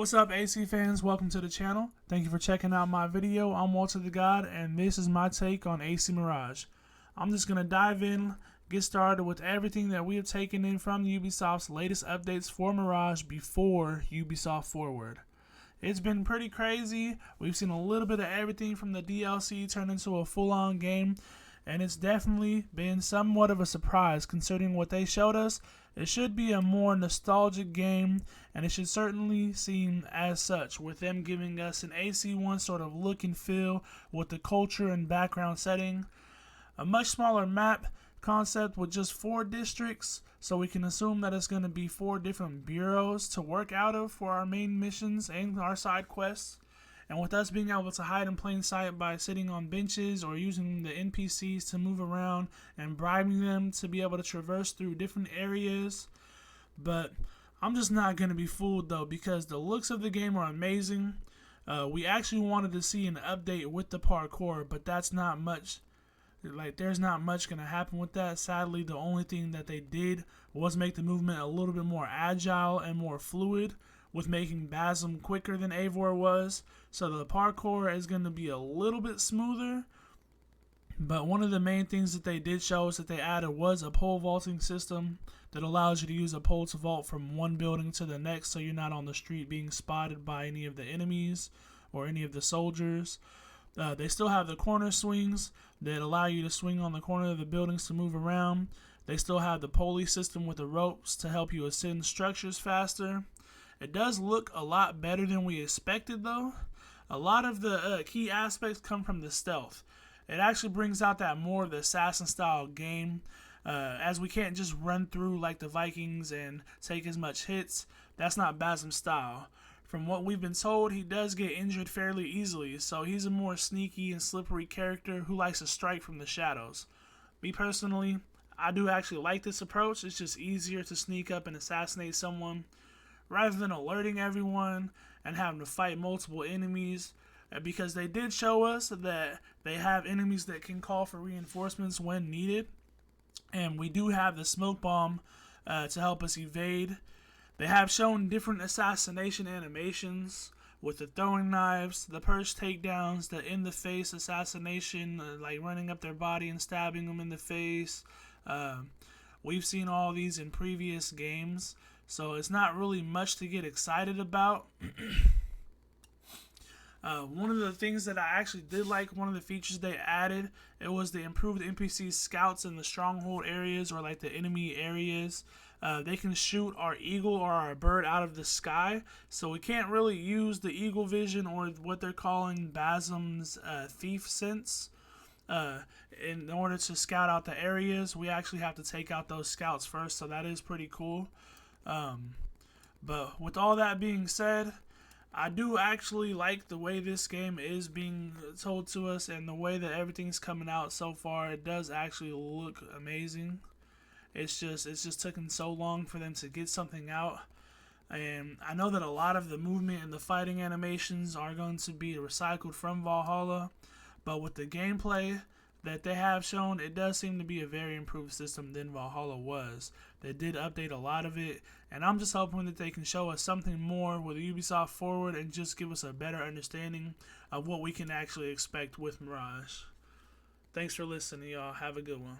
What's up, AC fans? Welcome to the channel. Thank you for checking out my video. I'm WalterTheGod, and this is my take on AC Mirage. I'm just going to dive in, get started with everything that we have taken in from Ubisoft's latest updates for Mirage before Ubisoft Forward. It's been pretty crazy. We've seen a little bit of everything from the DLC turn into a full-on game, and it's definitely been somewhat of a surprise considering what they showed us. It should be a more nostalgic game, and it should certainly seem as such, with them giving us an AC1 sort of look and feel with the culture and background setting. A much smaller map concept with just 4 districts, so we can assume that it's going to be 4 different bureaus to work out of for our main missions and our side quests. And with us being able to hide in plain sight by sitting on benches or using the NPCs to move around and bribing them to be able to traverse through different areas. But I'm just not going to be fooled though, because the looks of the game are amazing. We actually wanted to see an update with the parkour, but that's not much. There's not much going to happen with that. Sadly, the only thing that they did was make the movement a little bit more agile and more fluid, with making Basm quicker than Eivor was. So the parkour is going to be a little bit smoother. But one of the main things that they did show us that they added was a pole vaulting system that allows you to use a pole to vault from one building to the next, so you're not on the street being spotted by any of the enemies or any of the soldiers. They still have the corner swings that allow you to swing on the corner of the buildings to move around. They still have the pulley system with the ropes to help you ascend structures faster. It does look a lot better than we expected though. A lot of the key aspects come from the stealth. It actually brings out that more of the assassin style game, as we can't just run through like the Vikings and take as much hits. That's not Basm's style. From what we've been told, he does get injured fairly easily, so he's a more sneaky and slippery character who likes to strike from the shadows. Me personally, I do actually like this approach. It's just easier to sneak up and assassinate someone rather than alerting everyone and having to fight multiple enemies, because they did show us that they have enemies that can call for reinforcements when needed, and we do have the smoke bomb to help us evade. They have shown different assassination animations with the throwing knives, the purse takedowns, the in the face assassination, like running up their body and stabbing them in the face. We've seen all these in previous games, so it's not really much to get excited about. One of the things that I actually did like, one of the features they added, it was the improved NPC scouts in the stronghold areas, or like the enemy areas. They can shoot our eagle or our bird out of the sky, so we can't really use the eagle vision or what they're calling Basm's thief sense. In order to scout out the areas, we actually have to take out those scouts first, so that is pretty cool. But with all that being said, I do actually like the way this game is being told to us, and the way that everything's coming out so far. It does actually look amazing. It's just taken so long for them to get something out. And I know that a lot of the movement and the fighting animations are going to be recycled from Valhalla, but with the gameplay that they have shown, it does seem to be a very improved system than Valhalla was. They did update a lot of it, and I'm just hoping that they can show us something more with Ubisoft Forward and just give us a better understanding of what we can actually expect with Mirage. Thanks for listening, y'all. Have a good one.